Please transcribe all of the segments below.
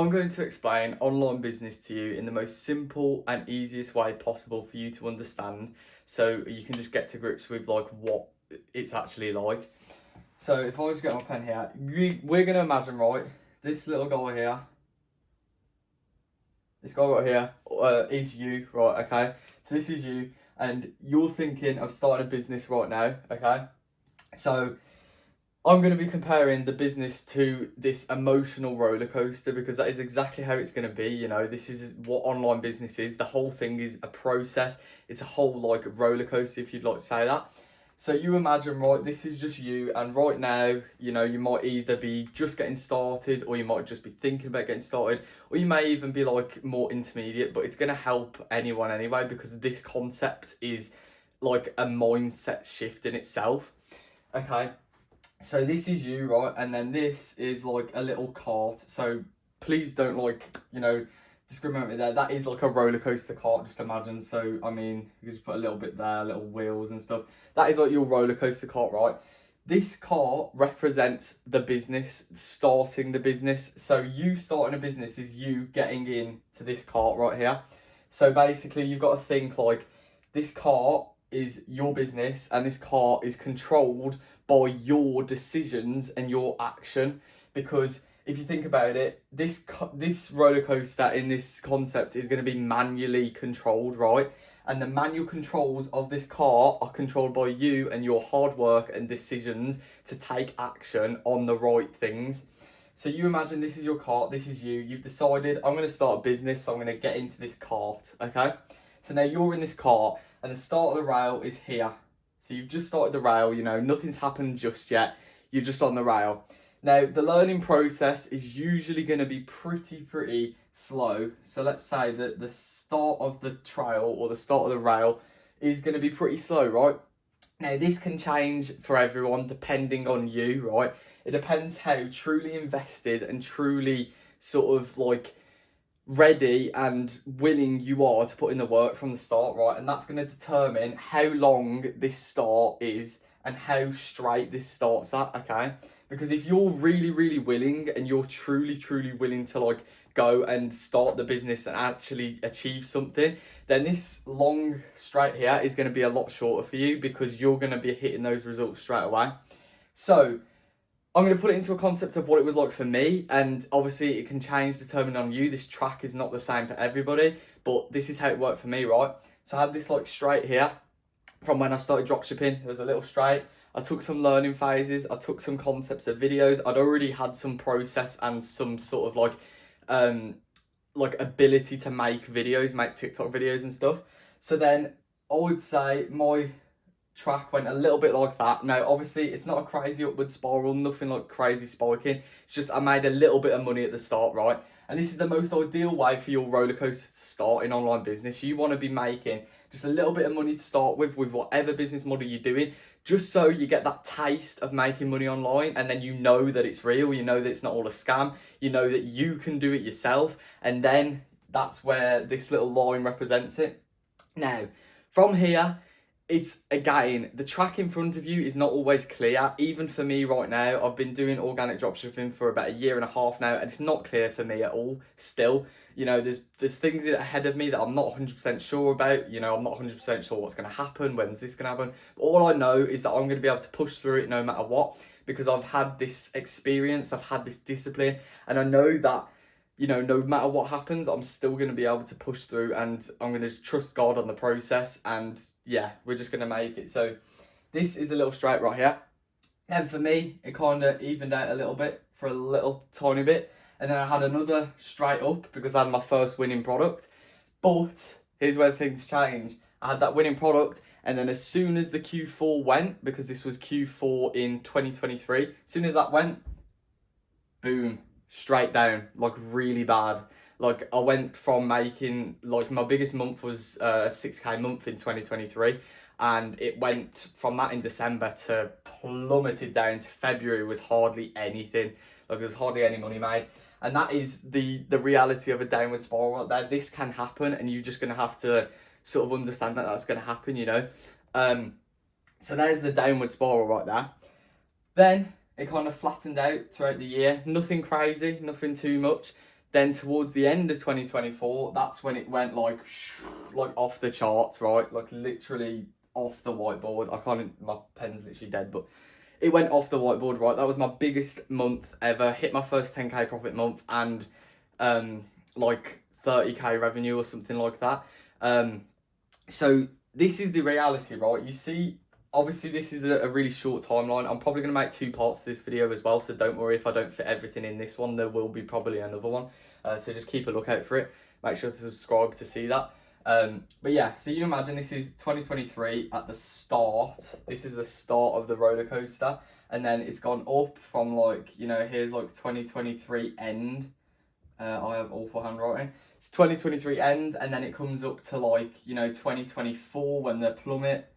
I'm going to explain online business to you in the most simple and easiest way possible for you to understand, so you can just get to grips with like what it's actually like. So if I just get my pen here, we're going to imagine, right, this little guy here, this guy right here is you, right, okay? So this is you, and you're thinking of starting a business right now, okay? So I'm going to be comparing the business to this emotional roller coaster, because that is exactly how it's going to be. You know, this is what online business is. The whole thing is a process. It's a whole like roller coaster, if you'd like to say that. So you imagine, right, this is just you, and right now, you know, you might either be just getting started, or you might just be thinking about getting started, or you may even be like more intermediate, but it's going to help anyone anyway, because this concept is like a mindset shift in itself. Okay. So this is you, right? And then this is like a little cart. So please don't discriminate me there. That is like a roller coaster cart, just imagine. So, I mean, you just put a little bit there, little wheels and stuff. That is like your roller coaster cart, right? This cart represents the business, starting the business. So you starting a business is you getting into this cart right here. So basically you've got to think like this cart is your business, and this cart is controlled by your decisions and your action. Because if you think about it, this roller coaster in this concept is going to be manually controlled, right? And the manual controls of this cart are controlled by you and your hard work and decisions to take action on the right things. So you imagine this is your cart, this is you. You've decided, I'm going to start a business, so I'm going to get into this cart, okay? So now you're in this cart, and the start of the rail is here. So you've just started the rail, you know, nothing's happened just yet. You're just on the rail. Now, the learning process is usually going to be pretty slow. So let's say that the start of the trail or the start of the rail is going to be pretty slow, right? Now, this can change for everyone depending on you, right? It depends how truly invested and truly sort of like ready and willing you are to put in the work from the start, right? And that's going to determine how long this start is and how straight this starts at, okay? Because if you're really willing and you're truly willing to like go and start the business and actually achieve something, then this long straight here is going to be a lot shorter for you, because you're going to be hitting those results straight away. So I'm going to put it into a concept of what it was like for me, and obviously it can change determined on you. This track is not the same for everybody, but this is how it worked for me, right? So I had this like straight here from when I started dropshipping. It was a little straight. I took some learning phases. I took some concepts of videos. I'd already had some process and some sort of like ability to make videos, make TikTok videos and stuff. So then I would say my track went a little bit like that. Now, obviously, it's not a crazy upward spiral, nothing like crazy spiking. It's just I made a little bit of money at the start, right? And this is the most ideal way for your roller coaster to start in online business. You want to be making just a little bit of money to start with whatever business model you're doing, just so you get that taste of making money online, and then you know that it's real, you know that it's not all a scam, you know that you can do it yourself, and then that's where this little line represents it. Now, from here, it's again, the track in front of you is not always clear. Even for me right now, I've been doing organic dropshipping for about 1.5 years now, and it's not clear for me at all still. You know, there's things ahead of me that I'm not 100% sure about. You know, I'm not 100% sure what's going to happen, when's this going to happen. But all I know is that I'm going to be able to push through it no matter what, because I've had this experience, I've had this discipline, and I know that, you know, no matter what happens, I'm still going to be able to push through, and I'm going to trust God on the process, and yeah, we're just going to make it. So this is a little straight right here. And for me, it kind of evened out a little bit for a little tiny bit. And then I had another straight up because I had my first winning product. But here's where things change. I had that winning product, and then as soon as the Q4 went, because this was Q4 in 2023, as soon as that went, boom, straight down, like really bad. Like I went from making, like my biggest month was a 6k month in 2023, and it went from that in December to plummeted down to February was hardly anything. Like there's hardly any money made. And that is the reality of a downward spiral right there. This can happen, and you're just going to have to sort of understand that that's going to happen, you know. So there's the downward spiral right there. Then it kind of flattened out throughout the year. Nothing crazy, nothing too much. Then towards the end of 2024, that's when it went like off the charts, right? Like literally off the whiteboard. I can't, my pen's literally dead, but it went off the whiteboard, right? That was my biggest month ever. Hit my first 10k profit month and like 30k revenue or something like that. So this is the reality, right? You see, obviously this is a really short timeline. I'm probably going to make 2 parts to this video as well, so don't worry if I don't fit everything in this one. There will be probably another one, so just keep a lookout for it. Make sure to subscribe to see that. But yeah, so you imagine this is 2023 at the start. This is the start of the roller coaster, and then it's gone up from like, you know, here's like 2023 end. I have awful handwriting. It's 2023 end, and then it comes up to like, you know, 2024 when the plummet,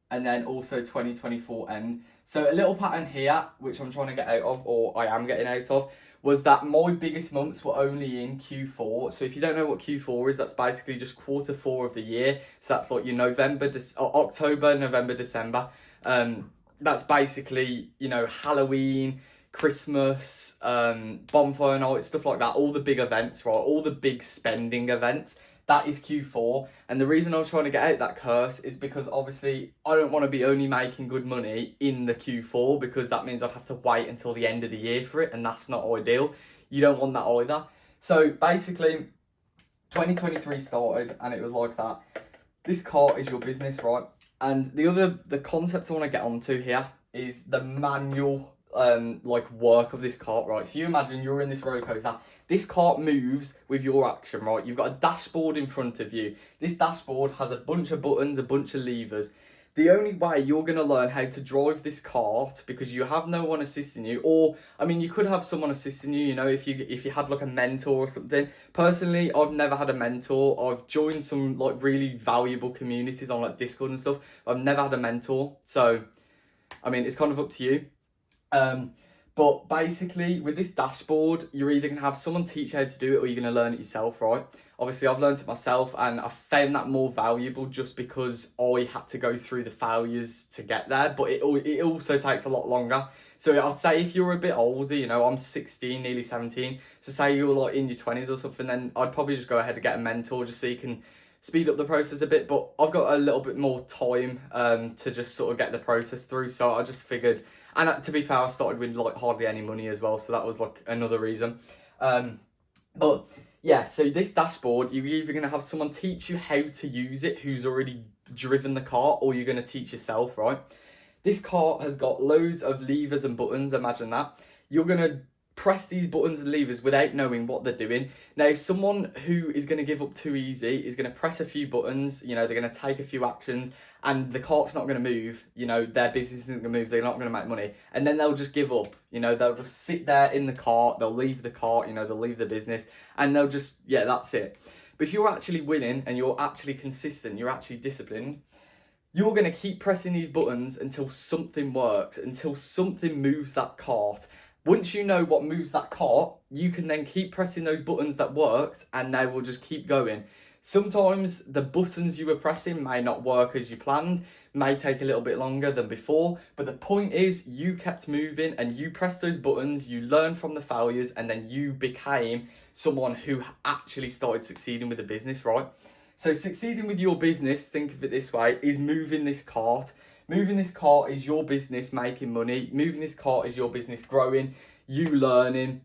and then also 2024 end. So a little pattern here, which I'm trying to get out of, or I am getting out of, was that my biggest months were only in Q4. So if you don't know what Q4 is, that's basically just quarter 4 of the year. So that's like your October, November, December. That's basically, you know, Halloween, Christmas, bonfire night, stuff like that. All the big events, right? All the big spending events. That is Q4. And the reason I was trying to get out that curse is because obviously I don't want to be only making good money in the Q4, because that means I'd have to wait until the end of the year for it, and that's not ideal. You don't want that either. So basically 2023 started and it was like that. This cart is your business, right? And the concept I want to get onto here is the manual like work of this cart, right? So you imagine you're in this roller coaster. This cart moves with your action, right? You've got a dashboard in front of you. This dashboard has a bunch of buttons, a bunch of levers. The only way you're going to learn how to drive this cart, because you have no one assisting you, or I mean, you could have someone assisting you, you know, if you had like a mentor or something. Personally, I've never had a mentor. I've joined some like really valuable communities on like Discord and stuff. I've never had a mentor, so I mean, it's kind of up to you. But basically with this dashboard, you're either going to have someone teach you how to do it, or you're going to learn it yourself, right? Obviously I've learned it myself, and I found that more valuable just because I had to go through the failures to get there, but it also takes a lot longer. So I'd say if you're a bit older, you know, I'm 16, nearly 17, so say you're like in your 20s or something, then I'd probably just go ahead and get a mentor just so you can speed up the process a bit. But I've got a little bit more time to just sort of get the process through, so I just figured. And to be fair, I started with like hardly any money as well, so that was like another reason. But yeah, so this dashboard, you're either going to have someone teach you how to use it who's already driven the cart, or you're going to teach yourself, right? This cart has got loads of levers and buttons, imagine that. You're going to press these buttons and levers without knowing what they're doing. Now, if someone who is going to give up too easy is going to press a few buttons, you know, they're going to take a few actions, and the cart's not going to move, you know, their business isn't going to move, they're not going to make money, and then they'll just give up, you know, they'll just sit there in the cart, they'll leave the cart, you know, they'll leave the business, and they'll just, yeah, that's it. But if you're actually winning and you're actually consistent, you're actually disciplined, you're going to keep pressing these buttons until something works, until something moves that cart. Once you know what moves that cart, you can then keep pressing those buttons that worked, and they will just keep going. Sometimes the buttons you were pressing may not work as you planned, may take a little bit longer than before, but the point is you kept moving and you pressed those buttons, you learned from the failures, and then you became someone who actually started succeeding with the business, right? So succeeding with your business, think of it this way, is moving this cart. Moving this cart is your business making money. Moving this cart is your business growing, you learning.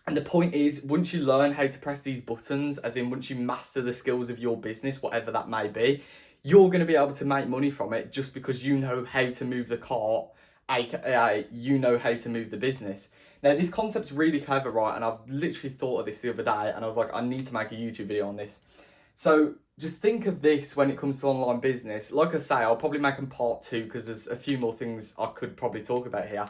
And the point is, once you learn how to press these buttons, as in once you master the skills of your business, whatever that may be, you're going to be able to make money from it just because you know how to move the cart, aka you know how to move the business. Now, this concept's really clever, right? And I've literally thought of this the other day, and I was like, I need to make a YouTube video on this. So just think of this when it comes to online business. Like I say, I'll probably make them part 2 because there's a few more things I could probably talk about here.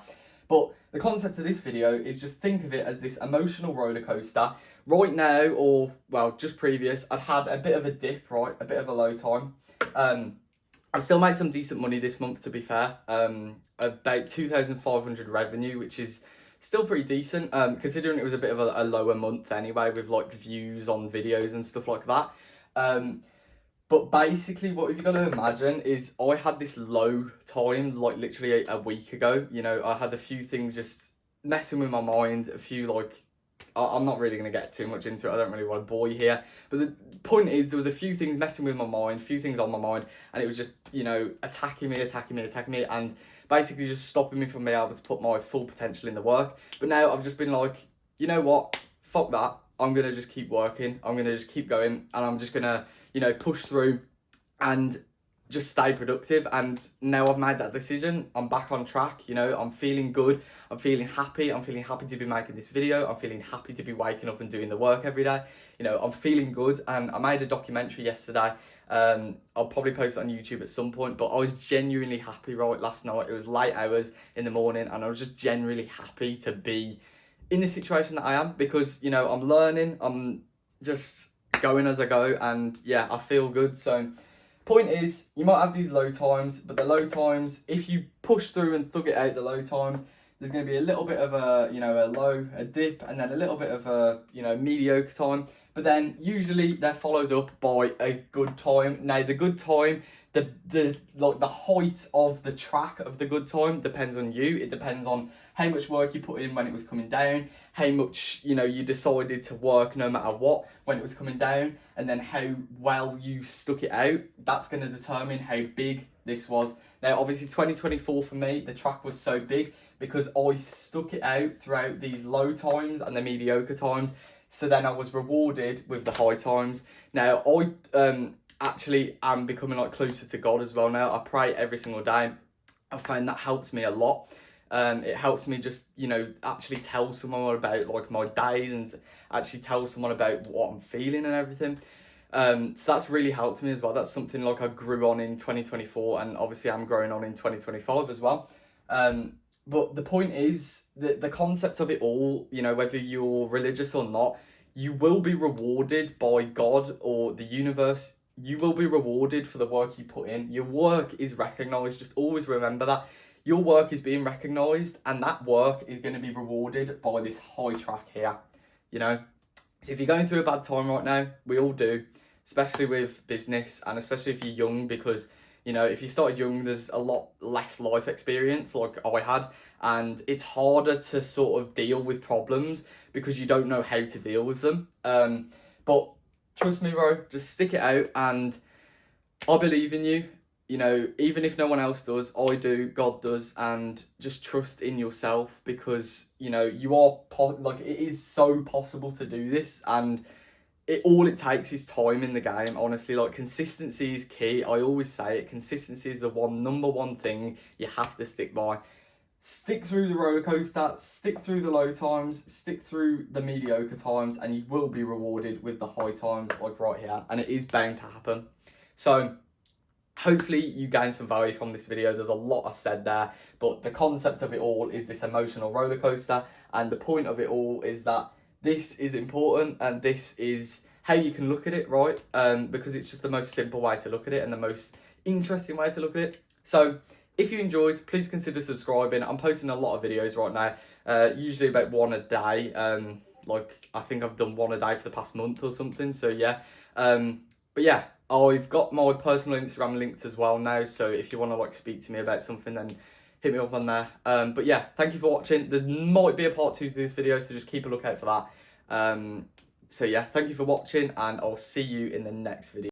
But the concept of this video is just think of it as this emotional roller coaster. Right now, or well, just previous, I've had a bit of a dip, right? A bit of a low time. I still made some decent money this month, to be fair. About 2,500 revenue, which is still pretty decent, considering it was a bit of a lower month anyway, with like views on videos and stuff like that. But basically what you've got to imagine is I had this low time, like literally a week ago. You know, I had a few things just messing with my mind, a few like I'm not really going to get too much into it. I don't really want to bore you here. But the point is, there was a few things messing with my mind, a few things on my mind, and it was just, attacking me, and basically just stopping me from being able to put my full potential in the work. But now I've just been like, you know what? Fuck that. I'm going to just keep working. I'm going to just keep going, and I'm just going to, push through and just stay productive. And now I've made that decision, I'm back on track. I'm feeling good, I'm feeling happy to be making this video, I'm feeling happy to be waking up and doing the work every day. I'm feeling good. And I made a documentary yesterday. I'll probably post it on YouTube at some point, but I was genuinely happy right last night. It was late hours in the morning, and I was just genuinely happy to be in the situation that I am, because I'm learning, I'm just going as I go, and yeah, I feel good. So point is, you might have these low times, but the low times, if you push through and thug it out the low times, there's going to be a little bit of a dip, and then a little bit of a, mediocre time. But then usually they're followed up by a good time. Now the good time, the height of the track of the good time depends on you. It depends on how much work you put in when it was coming down, how much, you decided to work no matter what when it was coming down, and then how well you stuck it out. That's going to determine how big this was. Now, obviously 2024 for me, the track was so big because I stuck it out throughout these low times and the mediocre times. So then I was rewarded with the high times. Now, I actually am becoming closer to God as well now. I pray every single day. I find that helps me a lot. It helps me just, actually tell someone about my days, and actually tell someone about what I'm feeling and everything. So that's really helped me as well. That's something I grew on in 2024, and obviously I'm growing on in 2025 as well. But the point is that the concept of it all, whether you're religious or not, you will be rewarded by God or the universe. You will be rewarded for the work you put in. Your work is recognised. Just always remember that. Your work is being recognised, and that work is going to be rewarded by this high track here, So if you're going through a bad time right now, we all do, especially with business, and especially if you're young, because if you started young, there's a lot less life experience like I had, and it's harder to sort of deal with problems because you don't know how to deal with them. But trust me, bro, just stick it out, and I believe in you. Even if no one else does, I do, God does, and just trust in yourself, because, you are, it is so possible to do this, and all it takes is time in the game, honestly. Consistency is key. I always say it, consistency is the number one thing you have to stick by. Stick through the roller coaster, stick through the low times, stick through the mediocre times, and you will be rewarded with the high times, right here, and it is bound to happen. So hopefully you gain some value from this video. There's a lot I said there, but the concept of it all is this emotional roller coaster, and the point of it all is that this is important, and this is how you can look at it, right? Because it's just the most simple way to look at it, and the most interesting way to look at it. So if you enjoyed, please consider subscribing. I'm posting a lot of videos right now, usually about one a day. I think I've done one a day for the past month or something, so yeah. But yeah, I've got my personal Instagram linked as well now, so if you want to speak to me about something, then hit me up on there. But yeah, thank you for watching. There might be a part 2 to this video, so just keep a lookout for that. So yeah, thank you for watching, and I'll see you in the next video.